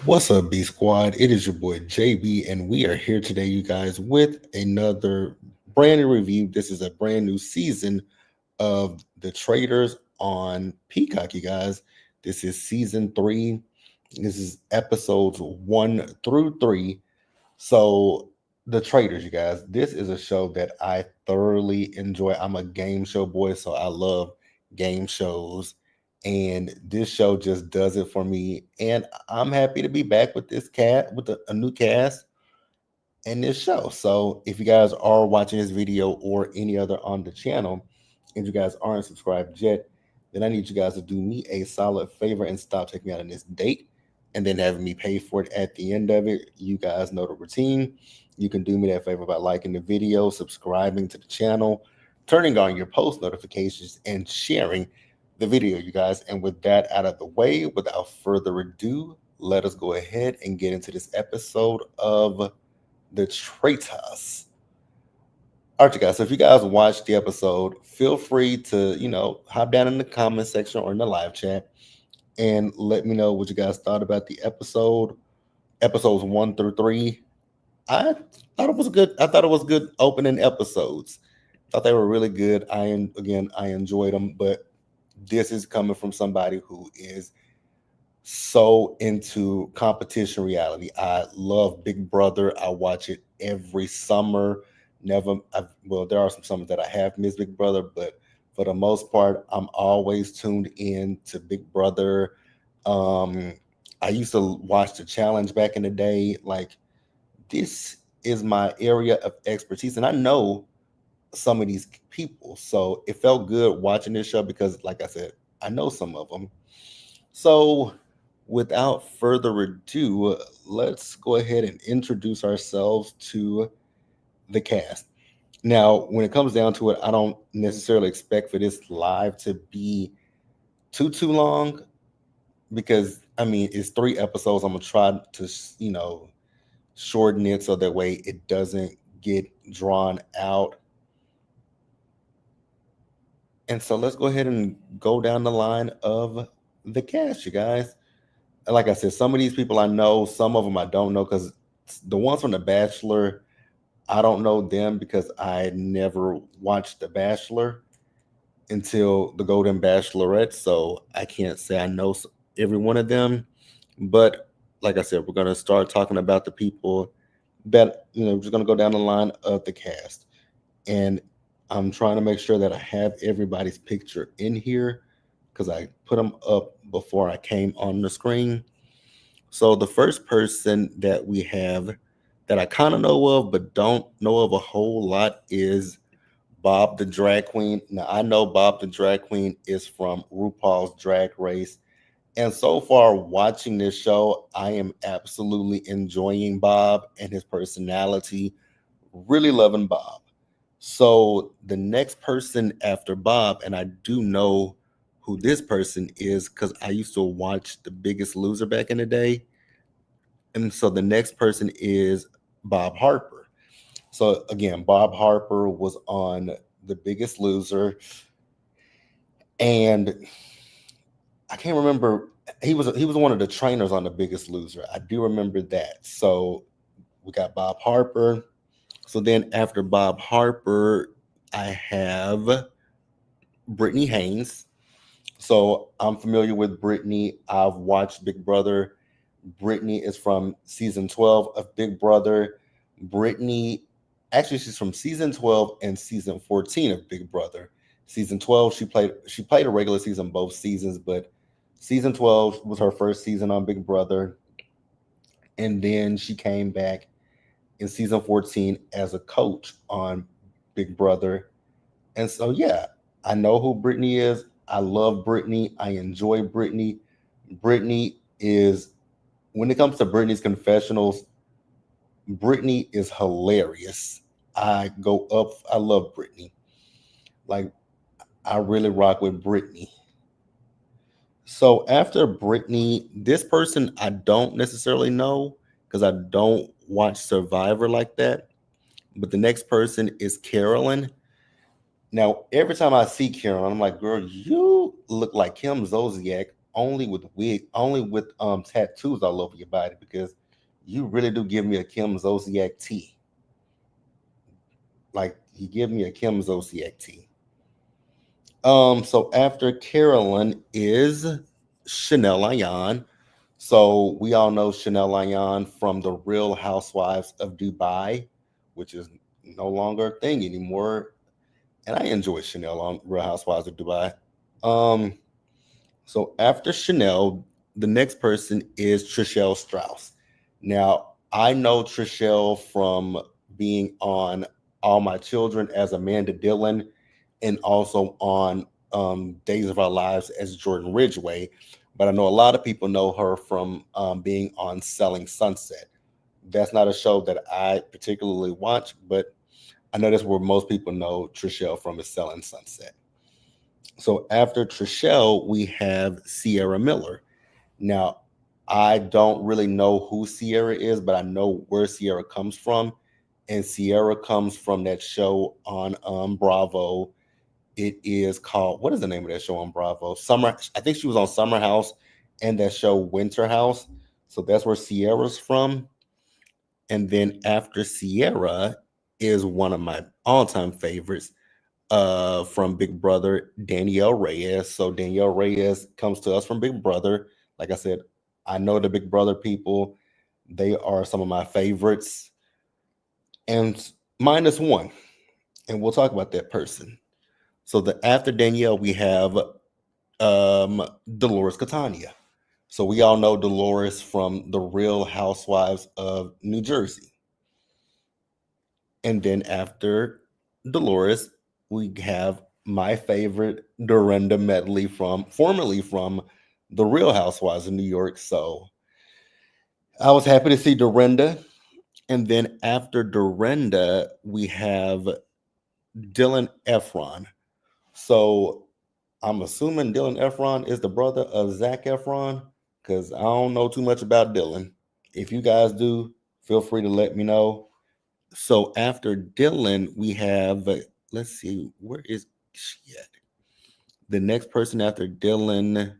What's up, B Squad? It is your boy JB, and we are here today, you guys, with another brand new review. This is a brand new season of the Traitors on Peacock, you guys. This is season three. This is episodes 1 through 3. So, the Traitors, you guys, this is a show that I thoroughly enjoy. I'm a game show boy, so I love game shows. And this show just does it for me. And I'm happy to be back with this cat, with a new cast and this show. So, if you guys are watching this video or any other on the channel, and you guys aren't subscribed yet, then I need you guys to do me a solid favor and stop taking me out on this date and then having me pay for it at the end of it. You guys know the routine. You can do me that favor by liking the video, subscribing to the channel, turning on your post notifications, and sharing the video, you guys. And with that out of the way, without further ado, let us go ahead and get into this episode of The Traitors. All right, you guys. So if you guys watched the episode, feel free to, hop down in the comment section or in the live chat and let me know what you guys thought about the episodes 1 through 3. I I thought it was good opening episodes. Thought they were really good. I enjoyed them, but this is coming from somebody who is so into competition reality. I love Big Brother. I watch it every summer. Well, there are some summers that I have missed Big Brother, but for the most part, I'm always tuned in to Big Brother. Um, I used to watch the challenge back in the day. Like, this is my area of expertise, and I know some of these people. So it felt good watching this show because, like I said, I know some of them. So, without further ado, let's go ahead and introduce ourselves to the cast. Now, when it comes down to it, I don't necessarily expect for this live to be too long because I mean it's 3 episodes. I'm gonna try to shorten it so that way it doesn't get drawn out. And so let's go ahead and go down the line of the cast, you guys. Like I said, some of these people I know, some of them I don't know because the ones from The Bachelor, I don't know them because I never watched The Bachelor until the Golden Bachelorette. So I can't say I know every one of them. But like I said, we're going to start talking about the people that, we're just going to go down the line of the cast. And I'm trying to make sure that I have everybody's picture in here because I put them up before I came on the screen. So the first person that we have that I kind of know of but don't know of a whole lot is Bob the Drag Queen. Now I know Bob the Drag Queen is from RuPaul's Drag Race. And so far watching this show, I am absolutely enjoying Bob and his personality. Really loving Bob. So the next person after Bob, and I do know who this person is because I used to watch The Biggest Loser back in the day. And so the next person is Bob Harper. So again, Bob Harper was on The Biggest Loser, and I can't remember. He was one of the trainers on The Biggest Loser. I do remember that. So we got Bob Harper. So then after Bob Harper, I have Brittany Haynes. So I'm familiar with Brittany. I've watched Big Brother. Brittany is from season 12 of Big Brother. Brittany, actually, she's from season 12 and season 14 of Big Brother. Season 12, she played a regular season both seasons, but season 12 was her first season on Big Brother. And then she came back in season 14 as a coach on Big Brother. And so, yeah, I know who Brittany is. I love Brittany. I enjoy Brittany. Brittany is, when it comes to Brittany's confessionals, Brittany is hilarious. I love Brittany. Like, I really rock with Brittany. So after Brittany, this person I don't necessarily know because I don't watch Survivor like that. But the next person is Carolyn. Now, every time I see Carolyn, I'm like, girl, you look like Kim Zolciak only with tattoos all over your body, because you really do give me a Kim Zolciak T. Like, you give me a Kim Zolciak T. So after Carolyn is Chanel Ayan. So we all know Chanel Ayan from the Real Housewives of Dubai, which is no longer a thing anymore. And I enjoy Chanel on Real Housewives of Dubai. So after Chanel, the next person is Trishelle Strauss. Now, I know Trishelle from being on All My Children as Amanda Dillon, and also on Days of Our Lives as Jordan Ridgway. But I know a lot of people know her from being on Selling Sunset. That's not a show that I particularly watch, but I know that's where most people know Trishelle from, is Selling Sunset. So after Trishelle, we have Sierra Miller. Now, I don't really know who Sierra is, but I know where Sierra comes from. And Sierra comes from that show on Bravo. It is called, what is the name of that show on Bravo? Summer. I think she was on Summer House and that show Winter House. So that's where Sierra's from. And then after Sierra is one of my all-time favorites, from Big Brother, Danielle Reyes. So Danielle Reyes comes to us from Big Brother. Like I said, I know the Big Brother people. They are some of my favorites. And minus one. And we'll talk about that person. So after Danielle, we have Dolores Catania. So we all know Dolores from the Real Housewives of New Jersey. And then after Dolores, we have my favorite, Dorinda Medley, formerly from the Real Housewives of New York. So I was happy to see Dorinda. And then after Dorinda, we have Dylan Efron. So I'm assuming Dylan Efron is the brother of Zac Efron, because I don't know too much about Dylan. If you guys do, feel free to let me know. So after Dylan, we have, let's see, where is she at? The next person after Dylan,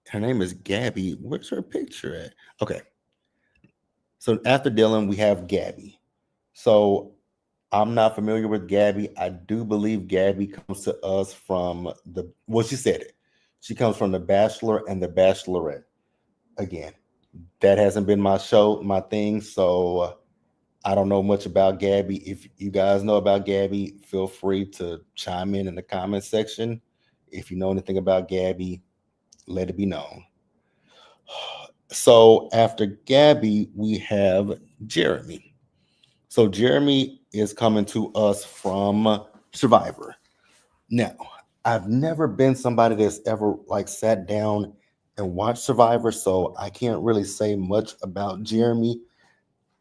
her name is Gabby. Where's her picture at? Okay. So after Dylan, we have Gabby. So I'm not familiar with Gabby. I do believe Gabby comes to us from she said it. She comes from The Bachelor and The Bachelorette. Again, that hasn't been my thing. So I don't know much about Gabby. If you guys know about Gabby, feel free to chime in the comment section. If you know anything about Gabby, let it be known. So after Gabby, we have Jeremy. So Jeremy is coming to us from Survivor. Now, I've never been somebody that's ever like sat down and watched Survivor, so I can't really say much about Jeremy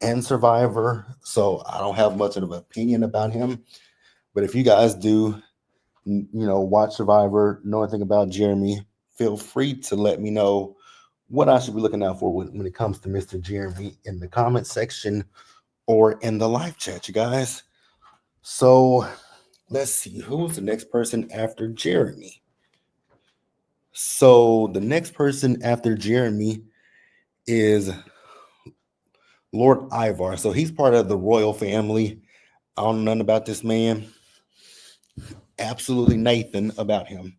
and Survivor. So I don't have much of an opinion about him. But if you guys do, watch Survivor, know anything about Jeremy, feel free to let me know what I should be looking out for when it comes to Mr. Jeremy in the comment section or in the live chat, you guys. So let's see, who's the next person after Jeremy? So the next person after Jeremy is Lord Ivar. So he's part of the royal family. I don't know nothing about this man. Absolutely Nathan about him.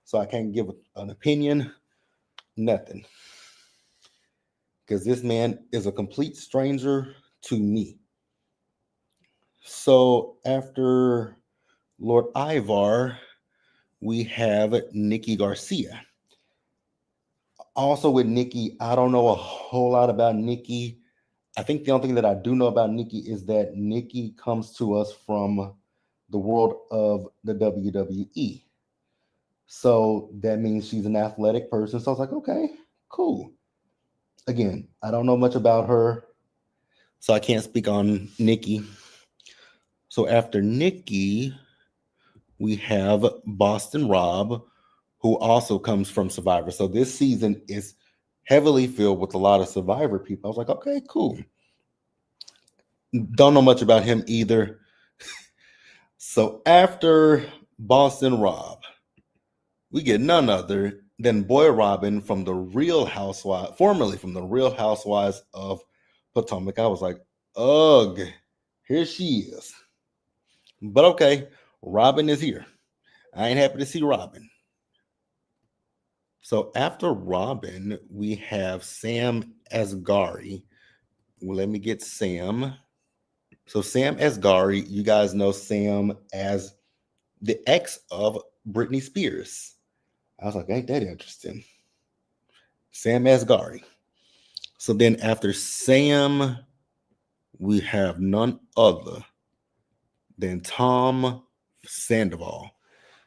So I can't give an opinion, nothing. Because this man is a complete stranger to me. So after Lord Ivar, we have Nikki Garcia. Also with Nikki, I don't know a whole lot about Nikki. I think the only thing that I do know about Nikki is that Nikki comes to us from the world of the WWE. So that means she's an athletic person. So I was like, okay, cool. Again, I don't know much about her, so I can't speak on Nikki. So after Nikki, we have Boston Rob, who also comes from Survivor. So this season is heavily filled with a lot of Survivor people. I was like, okay, cool. Don't know much about him either. So after Boston Rob, we get none other than Boy Robin from the Real Housewives, formerly from the Real Housewives of Potomac. I was like, ugh, here she is. But okay, Robin is here. I ain't happy to see Robin. So after Robin, we have Sam Asghari. Well, let me get Sam. So Sam Asghari, you guys know Sam as the ex of Britney Spears. I was like, ain't that interesting? Sam Asghari. So then after Sam, we have none other than Tom Sandoval.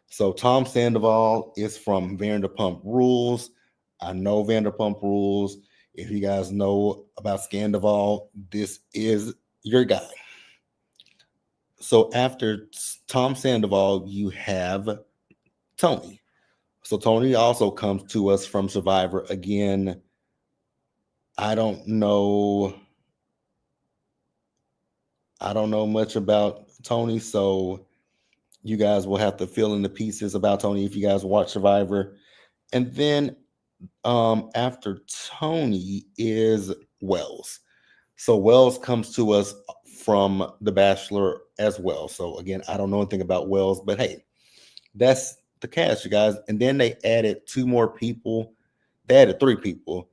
So Tom Sandoval is from Vanderpump Rules. I know Vanderpump Rules. If you guys know about Scandival, this is your guy. So after Tom Sandoval, you have Tony. So Tony also comes to us from Survivor. Again, I don't know. I don't know much about Tony, so you guys will have to fill in the pieces about Tony if you guys watch Survivor. And then after Tony is Wells. So Wells comes to us from The Bachelor as well. So again, I don't know anything about Wells, but hey, that's the cast, you guys. And then they added two more people. They added three people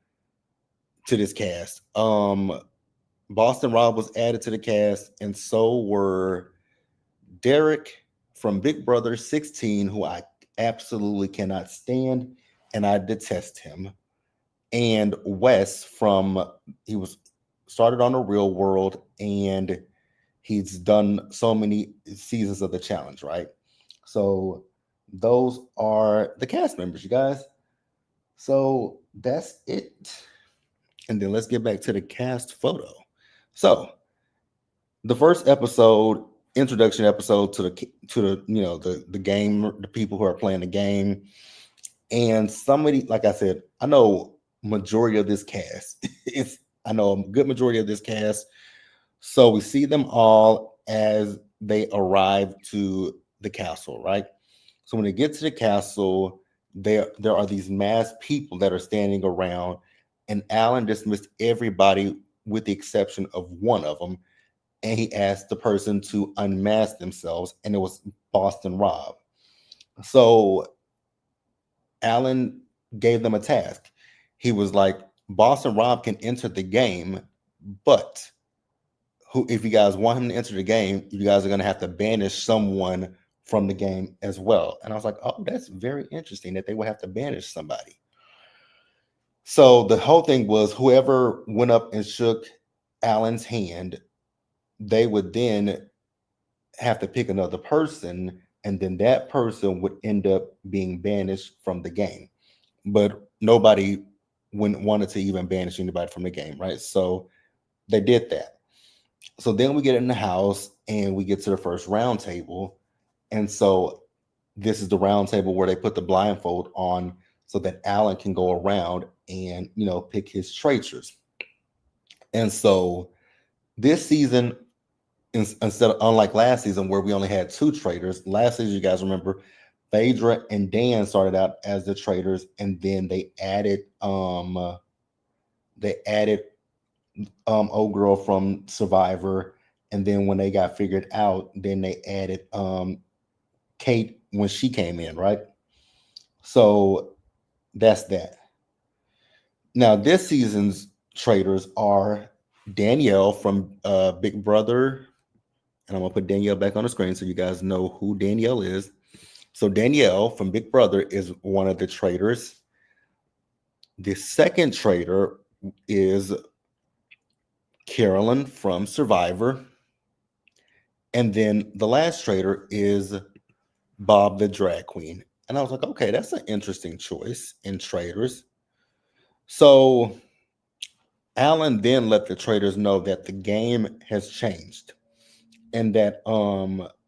to this cast. Boston Rob was added to the cast, and so were Derek from Big Brother 16, who I absolutely cannot stand, and I detest him. And Wes from he was started on the Real World, and he's done so many seasons of the challenge, right? So those are the cast members, you guys. So that's it. And then let's get back to the cast photo. So the first episode, introduction episode to the the game, the people who are playing the game, and somebody, like I said, I know majority of this cast. It's I know a good majority of this cast. So we see them all as they arrive to the castle, right? So when they get to the castle, there are these masked people that are standing around, and Alan dismissed everybody with the exception of one of them, and he asked the person to unmask themselves, and it was Boston Rob. So Alan gave them a task. He was like, Boston Rob can enter the game, but if you guys want him to enter the game, you guys are going to have to banish someone from the game as well. And I was like, oh, that's very interesting that they would have to banish somebody. So the whole thing was whoever went up and shook Alan's hand, they would then have to pick another person, and then that person would end up being banished from the game. But nobody wanted to even banish anybody from the game, right? So they did that. So then we get in the house and we get to the first round table. And so this is the round table where they put the blindfold on so that Alan can go around and, pick his traitors. And so this season, instead of unlike last season where we only had two traitors, last season, you guys remember, Phaedra and Dan started out as the traitors, and then they added old girl from Survivor, and then when they got figured out, then they added Kate when she came in, right? So that's that. Now this season's traitors are Danielle from Big Brother, and I'm gonna put Danielle back on the screen so you guys know who Danielle is. So Danielle from Big Brother is one of the traitors. The second traitor is Carolyn from Survivor. And then the last traitor is Bob the drag queen. And I was like, okay, that's an interesting choice in traitors. So Alan then let the traitors know that the game has changed and that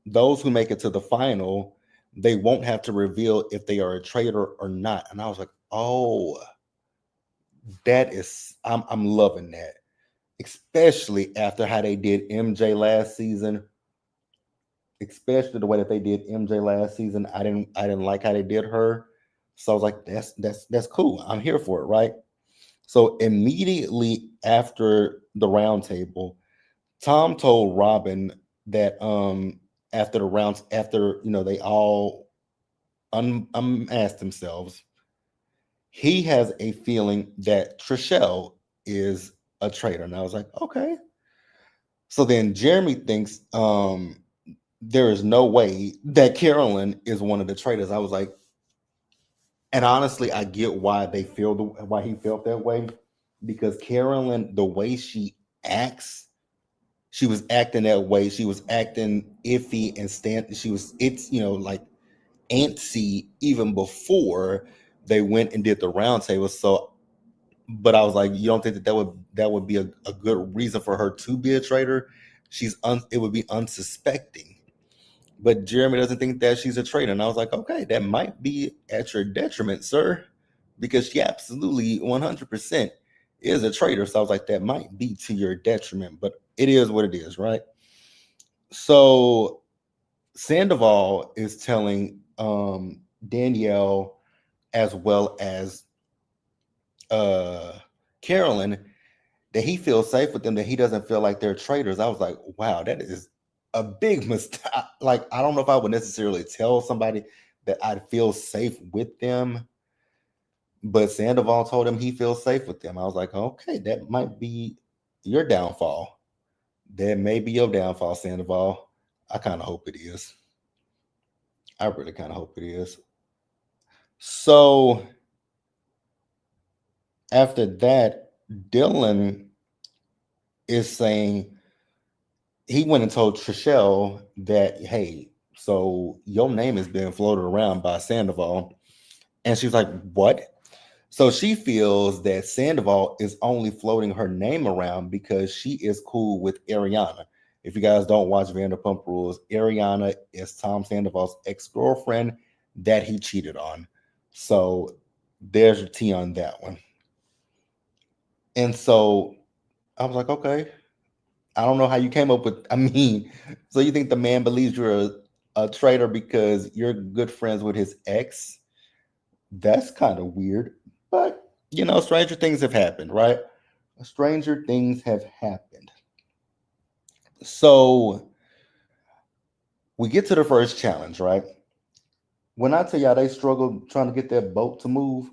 those who make it to the final, they won't have to reveal if they are a traitor or not. And I was like, oh, I'm loving that. Especially after how they did MJ last season. Especially the way that they did MJ last season. I didn't like how they did her. So I was like, that's cool. I'm here for it, right? So immediately after the round table, Tom told Robin that after the rounds, after they all unmasked themselves, he has a feeling that Trishelle is a traitor. And I was like, okay. So then Jeremy thinks there is no way that Carolyn is one of the traitors. I was like, and honestly, I get why why he felt that way, because Carolyn, the way she acts, she was acting that way. She was acting iffy and she was like antsy even before they went and did the round table. So, but I was like, you don't think that would be a good reason for her to be a traitor? It would be unsuspecting. But Jeremy doesn't think that she's a traitor. And I was like, okay, that might be at your detriment, sir, because she absolutely 100% is a traitor. So I was like, that might be to your detriment, but it is what it is, right? So Sandoval is telling Danielle, as well as uh, Carolyn, that he feels safe with them, that he doesn't feel like they're traitors. I was like, wow, that is a big mistake. Like, I don't know if I would necessarily tell somebody that I'd feel safe with them, but Sandoval told him he feels safe with them. I was like, okay, that might be your downfall. That may be your downfall, Sandoval. I kind of hope it is. I really kind of hope it is. So after that, Dylan is saying he went and told Trishelle that, hey, so your name is being floated around by Sandoval. And she was like, what? So she feels that Sandoval is only floating her name around because she is cool with Ariana. If you guys don't watch Vanderpump Rules, Ariana is Tom Sandoval's ex-girlfriend that he cheated on. So there's your tea on that one. And so I was like, okay, I don't know how you came up with. I mean, so you think the man believes you're a traitor because you're good friends with his ex? That's kind of weird. But stranger things have happened, right? Stranger things have happened. So we get to the first challenge, right? When I tell y'all they struggled trying to get that boat to move,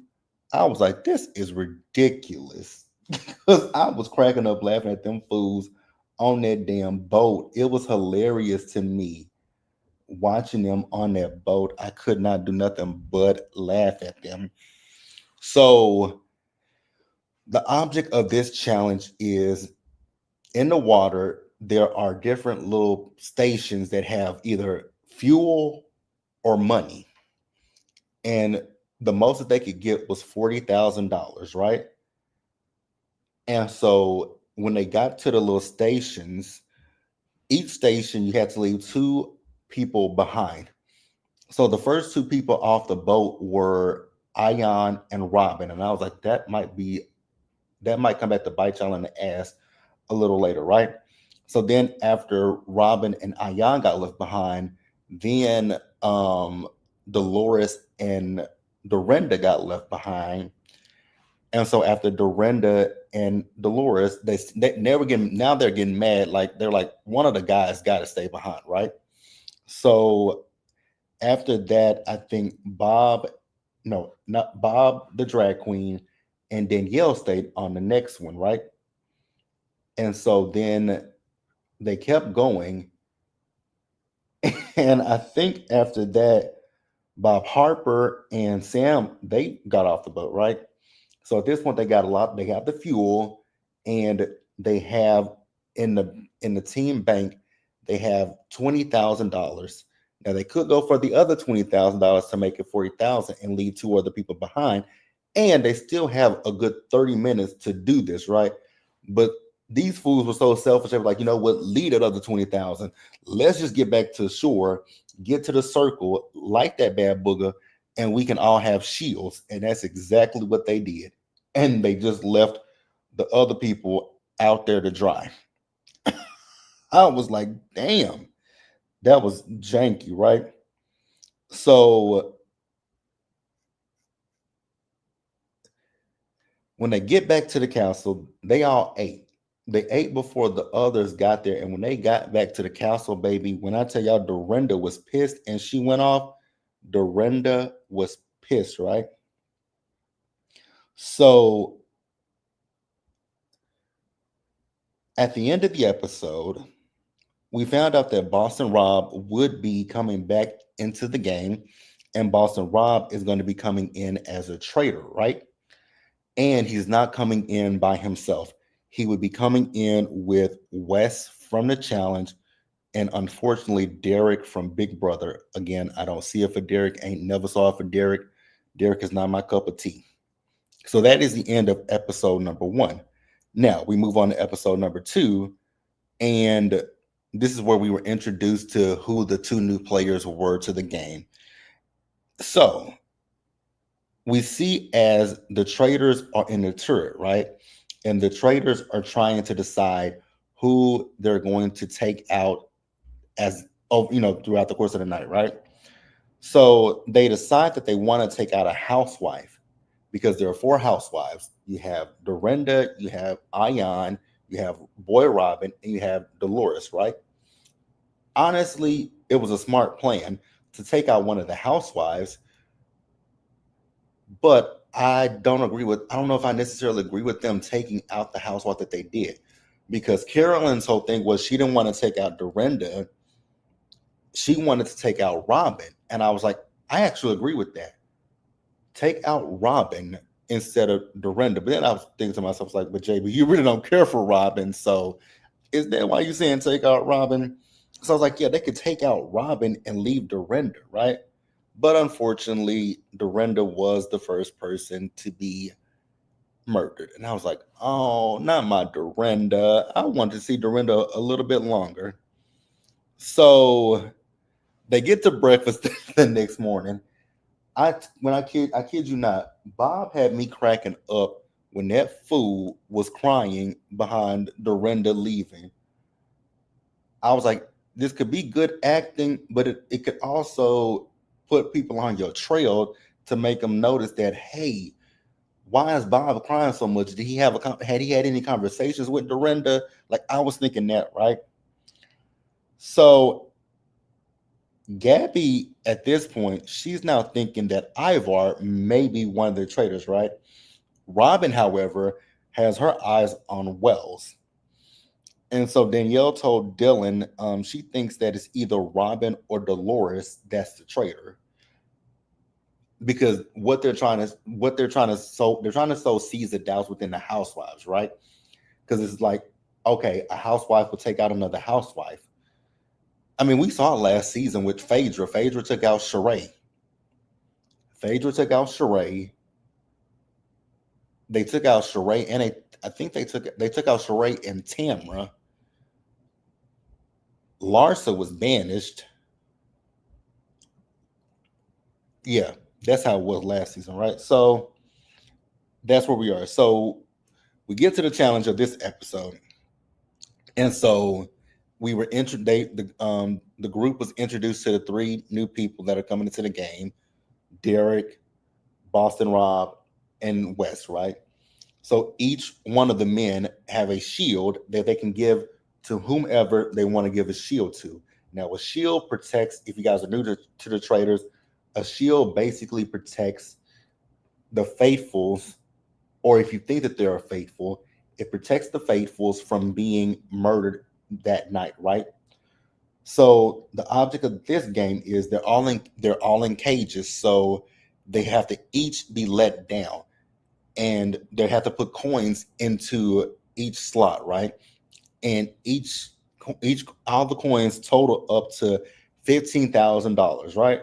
I was like, this is ridiculous. Because I was cracking up laughing at them fools on that damn boat. It was hilarious to me watching them on that boat. I could not do nothing but laugh at them. So the object of this challenge is, in the water, there are different little stations that have either fuel or money. And the most that they could get was $40,000, right? And so when they got to the little stations, each station you had to leave two people behind. So the first two people off the boat were Ion and Robin. And I was like, that might come back to bite y'all in the ass a little later, right? So then after Robin and Ion got left behind, then Dolores and Dorinda got left behind. And so after Dorinda and Dolores, they were getting, now they're getting mad. Like, they're like, one of the guys got to stay behind, right? So after that, I think Bob, no, not Bob, the drag queen, and Danielle stayed on the next one, right? And so then they kept going. And I think after that, Bob Harper and Sam, they got off the boat, right? So at this point, they have the fuel, and they have in the team bank, they have $20,000. Now they could go for the other $20,000 to make it 40,000 and leave two other people behind, and they still have a good 30 minutes to do this, right? But these fools were so selfish. They were like, you know what? Lead that other 20,000. Let's just get back to shore, get to the circle, like that bad booger, and we can all have shields. And that's exactly what they did. And they just left the other people out there to dry. I was like, damn, that was janky, right? So When they get back to the castle, they all ate. They ate before the others got there. And when they got back to the castle, baby, when I tell y'all Dorinda was pissed and she went off, Dorinda was pissed, right? So at the end of the episode, we found out that Boston Rob would be coming back into the game, and Boston Rob is going to be coming in as a traitor, right? And he's not coming in by himself. He would be coming in with Wes from the challenge, and unfortunately, Derek from Big Brother. Again, I don't see it for Derek, ain't never saw it for Derek. Derek is not my cup of tea. So that is the end of episode number 1. Now we move on to episode number 2, and this is where we were introduced to who the 2 new players were to the game. So we see as the traders are in the turret, right? And the traders are trying to decide who they're going to take out as throughout the course of the night, right? So they decide that they want to take out a housewife because there are 4 housewives. You have Dorinda, you have Ayan, you have Boy Robin, and you have Dolores, right? Honestly, it was a smart plan to take out one of the housewives, but I don't know if I necessarily agree with them taking out the housewife that they did, because Carolyn's whole thing was she didn't want to take out Dorinda. She wanted to take out Robin. And I was like, I actually agree with that. Take out Robin instead of Dorinda. But then I was thinking to myself, like, but JB, you really don't care for Robin. So is that why you saying take out Robin? So I was like, yeah, they could take out Robin and leave Dorinda, right? But unfortunately, Dorinda was the first person to be murdered. And I was like, oh, not my Dorinda. I wanted to see Dorinda a little bit longer. So they get to breakfast the next morning. I kid you not, Bob had me cracking up when that fool was crying behind Dorinda leaving. I was like, this could be good acting, but it could also put people on your trail to make them notice that, hey, why is Bob crying so much? Did he had he had any conversations with Dorinda? Like, I was thinking that, right? So Gabby, at this point, she's now thinking that Ivar may be one of the traitors, right? Robin, however, has her eyes on Wells. And so Danielle told Dylan she thinks that it's either Robin or Dolores that's the traitor. Because they're trying to sow seeds of doubts within the housewives, right? Because it's like, okay, a housewife will take out another housewife. I mean, we saw it last season with Phaedra. Phaedra took out Sheree. Phaedra took out Sheree. They took out Sheree, and I think they took out Sheree and Tamra. Larsa was banished. Yeah, that's how it was last season, right? So that's where we are. So we get to the challenge of this episode, and so we were the group was introduced to the 3 new people that are coming into the game: Derek, Boston Rob, and Wes, right? So each one of the men have a shield that they can give to whomever they want to give a shield to. Now, a shield protects, if you guys are new to the traders, a shield basically protects the faithfuls, or if you think that they're faithful, it protects the faithfuls from being murdered that night, right? So the object of this game is they're all in cages, so they have to each be let down, and they have to put coins into each slot, right? And each all the coins total up to $15,000, right?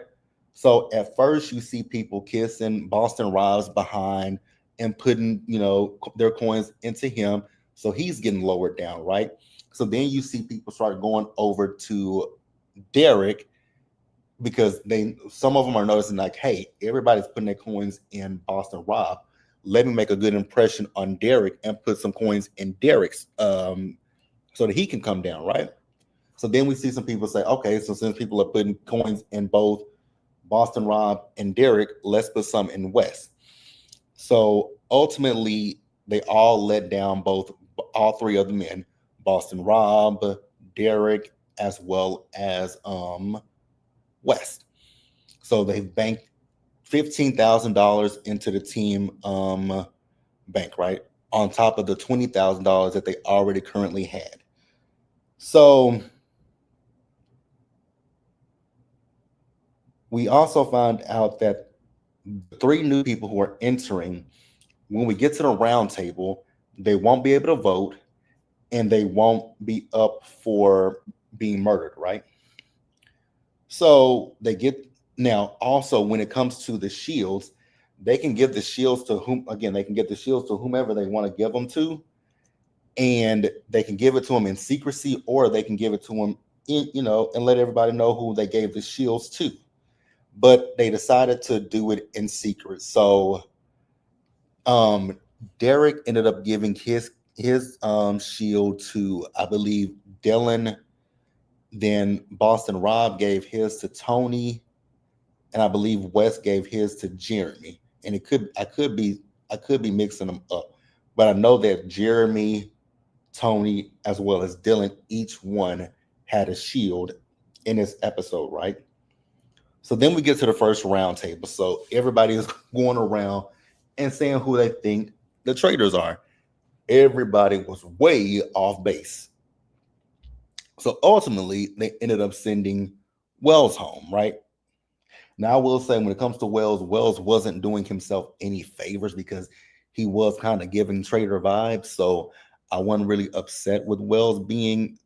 So at first you see people kissing Boston Rob's behind and putting, their coins into him, so he's getting lowered down, right? So then you see people start going over to Derek, because some of them are noticing, like, hey, everybody's putting their coins in Boston Rob. Let me make a good impression on Derek and put some coins in Derek's, so that he can come down, right? So then we see some people say, okay, so since people are putting coins in both Boston Rob and Derek, let's put some in Wes. So ultimately, they all let down all three of the men, Boston Rob, Derek, as well as West. So they banked $15,000 into the team bank, right? On top of the $20,000 that they already currently had. So we also found out that the three new people who are entering, when we get to the round table, they won't be able to vote and they won't be up for being murdered, right? So they get now also when it comes to the shields, they can give the shields to whom again, they can give the shields to whomever they want to give them to, and they can give it to them in secrecy or they can give it to them and let everybody know who they gave the shields to. But they decided to do it in secret. So um Derek ended up giving his shield to, I believe, Dylan. Then Boston Rob gave his to Tony, and I believe West gave his to Jeremy. And I could be mixing them up, but I know that Jeremy, Tony, as well as Dylan, each one had a shield in this episode, right? So then we get to the first round table. So everybody is going around and saying who they think the traitors are. Everybody was way off base. So ultimately, they ended up sending Wells home, right? Now, I will say when it comes to Wells, Wells wasn't doing himself any favors because he was kind of giving traitor vibes. So I wasn't really upset with Wells being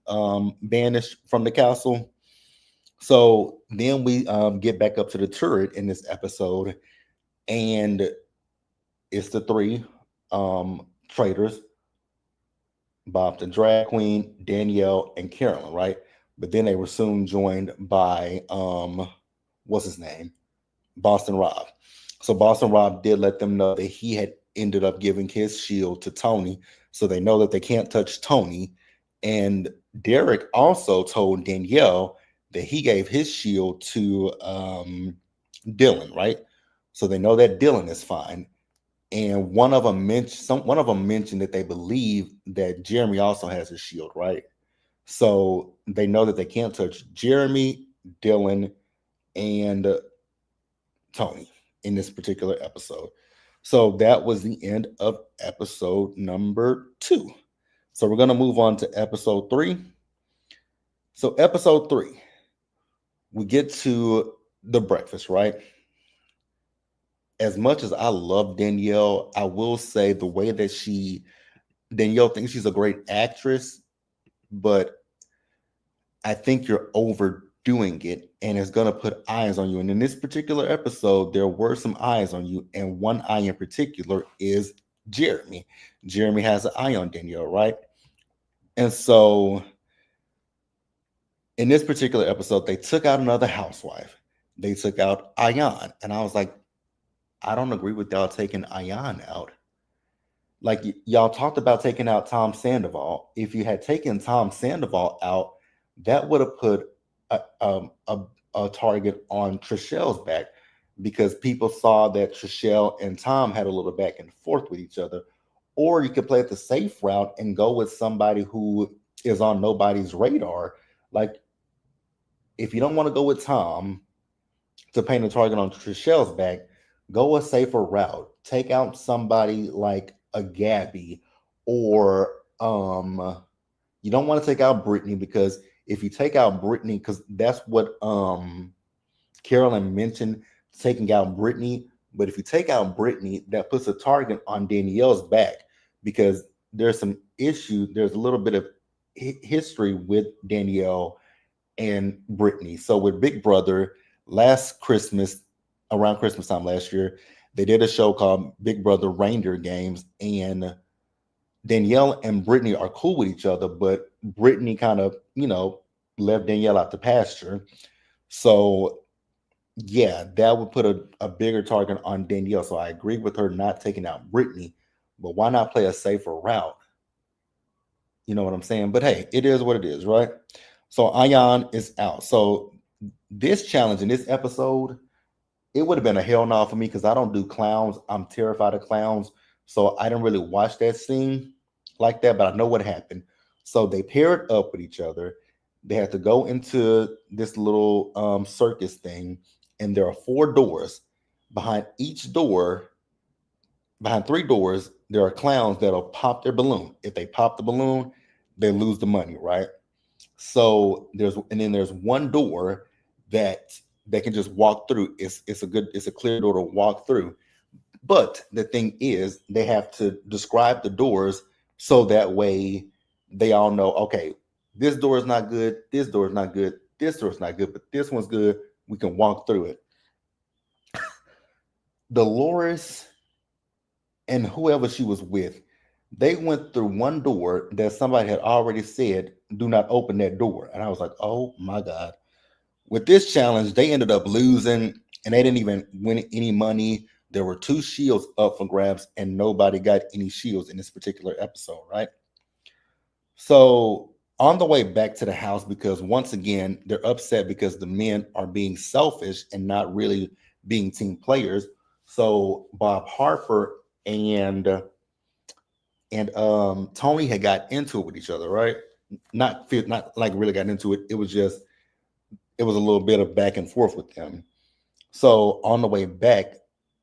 banished from the castle. So then we get back up to the turret in this episode, and it's the three traitors: Bob the drag queen, Danielle, and Carolyn, right? But then they were soon joined by what's his name? Boston Rob. So Boston Rob did let them know that he had ended up giving his shield to Tony. So they know that they can't touch Tony. And Derek also told Danielle that he gave his shield to Dylan, right? So they know that Dylan is fine. And one of them mentioned that they believe that Jeremy also has a shield, right? So they know that they can't touch Jeremy, Dylan, and Tony in this particular episode. So that was the end of episode number 2. So we're going to move on to episode 3. So, episode 3, we get to the breakfast, right? As much as I love Danielle, I will say the way that Danielle thinks she's a great actress, but I think you're overdoing it and it's going to put eyes on you. And in this particular episode, there were some eyes on you. And one eye in particular is Jeremy. Jeremy has an eye on Danielle, right? And so in this particular episode, they took out another housewife. They took out Ayan. And I was like, I don't agree with y'all taking Ayan out. Like y'all talked about taking out Tom Sandoval. If you had taken Tom Sandoval out, that would have put a target on Trichelle's back because people saw that Trishelle and Tom had a little back and forth with each other. Or you could play it the safe route and go with somebody who is on nobody's radar. Like if you don't want to go with Tom to paint a target on Trichelle's back, go a safer route. Take out somebody like a Gabby, or you don't want to take out Brittany because if you take out Brittany, because that's what Carolyn mentioned, taking out Brittany. But if you take out Brittany, that puts a target on Danielle's back because there's some issue. There's a little bit of history with Danielle and Brittany. So with Big Brother, last Christmas, around Christmas time last year, they did a show called Big Brother Reindeer Games, and Danielle and Brittany are cool with each other, but Brittany kind of, left Danielle out the pasture. So yeah, that would put a bigger target on Danielle. So I agree with her not taking out Brittany, but why not play a safer route? You know what I'm saying? But hey, it is what it is, right? So Ayan is out. So this challenge in this episode, it would have been a hell no for me because I don't do clowns. I'm terrified of clowns. So I didn't really watch that scene like that, but I know what happened. So they paired up with each other. They had to go into this little circus thing, and there are four doors. Behind each door, behind three doors, there are clowns that'll pop their balloon. If they pop the balloon, they lose the money, right? So there's one door that they can just walk through. It's a clear door to walk through. But the thing is, they have to describe the doors so that way they all know, okay, this door is not good, this door is not good, this door is not good, but this one's good. We can walk through it. Dolores and whoever she was with, they went through one door that somebody had already said, do not open that door. And I was like, oh my God. With this challenge, they ended up losing and they didn't even win any money. There were two shields up for grabs and nobody got any shields in this particular episode, right? So on the way back to the house, because once again, they're upset because the men are being selfish and not really being team players. So Bob Harper and Tony had got into it with each other, right? Not like really got into it. It was a little bit of back and forth with them. So on the way back,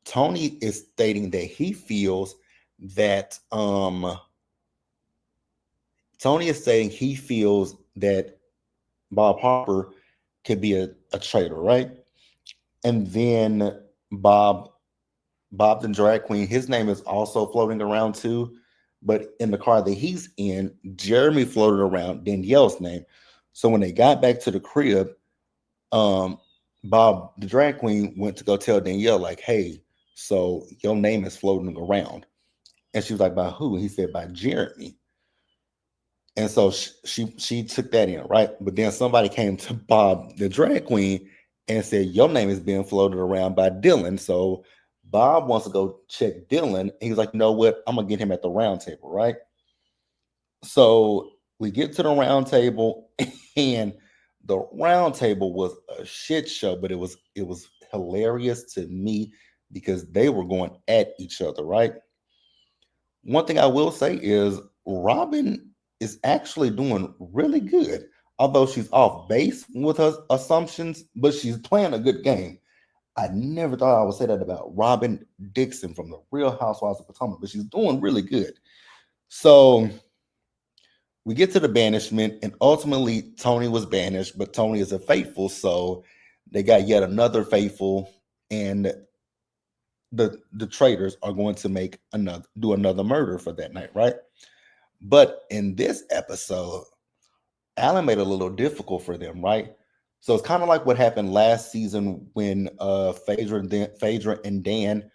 Tony is stating that he feels that Tony is saying he feels that Bob Harper could be a traitor, right? And then Bob Bob the drag queen, his name is also floating around too. But in the car that he's in, Jeremy floated around Danielle's name. So when they got back to the crib, um, Bob the drag queen went to go tell Danielle, like, hey, so your name is floating around. And she was like, by who? He said, by Jeremy. And so she took that in, right? But then somebody came to Bob, the drag queen, and said, your name is being floated around by Dylan. So Bob wants to go check Dylan. And he's like, you know what? I'm gonna get him at the round table, right? So we get to the round table, and the round table was a shit show, but it was hilarious to me because they were going at each other, right? One thing I will say is Robin is actually doing really good. Although she's off base with her assumptions, but she's playing a good game. I never thought I would say that about Robin Dixon from the Real Housewives of Potomac, but she's doing really good. So we get to the banishment, and ultimately Tony was banished, but Tony is a faithful, so they got yet another faithful, and the traitors are going to make another murder for that night, right? But in this episode, Alan made it a little difficult for them, right? So it's kind of like what happened last season when Phaedra and Dan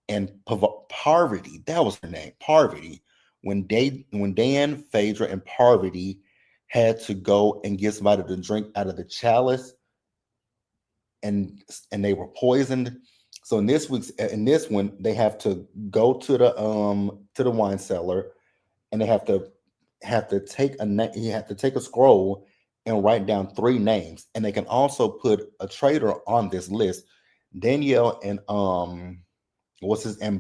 and Parvati, that was her name, Parvati. When Dan, Phaedra, and Parvati had to go and get somebody to drink out of the chalice, and they were poisoned. So in this one, they have to go to the wine cellar, and they have to take you have to take a scroll and write down three names, and they can also put a traitor on this list. Danielle and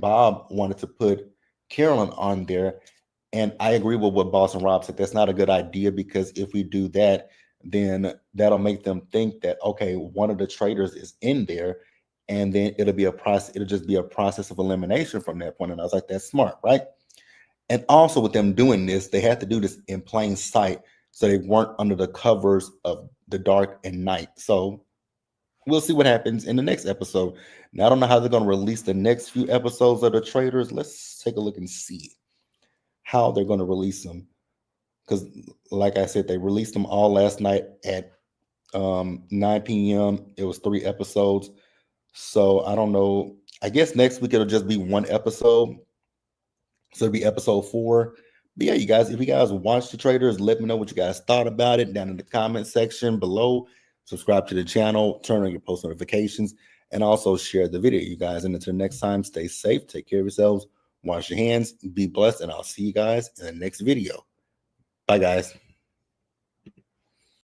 Bob wanted to put Carolyn on there, and I agree with what Boston Rob said. That's not a good idea because if we do that, then that'll make them think that okay, one of the traitors is in there, and then it'll be a process. It'll just be a process of elimination from that point. And I was like, that's smart, right? And also with them doing this, they had to do this in plain sight, so they weren't under the covers of the dark and night. So we'll see what happens in the next episode. Now I don't know how they're going to release the next few episodes of the Traitors. Let's take a look and see how they're going to release them. Because, like I said, they released them all last night at 9 p.m. It was 3 episodes. So I don't know. I guess next week it'll just be one episode. So it'll be episode 4. But yeah, you guys, if you guys watch the Traitors, let me know what you guys thought about it down in the comment section below. Subscribe to the channel, turn on your post notifications, and also share the video, you guys. And until next time, stay safe, take care of yourselves, wash your hands, be blessed, and I'll see you guys in the next video. Bye, guys.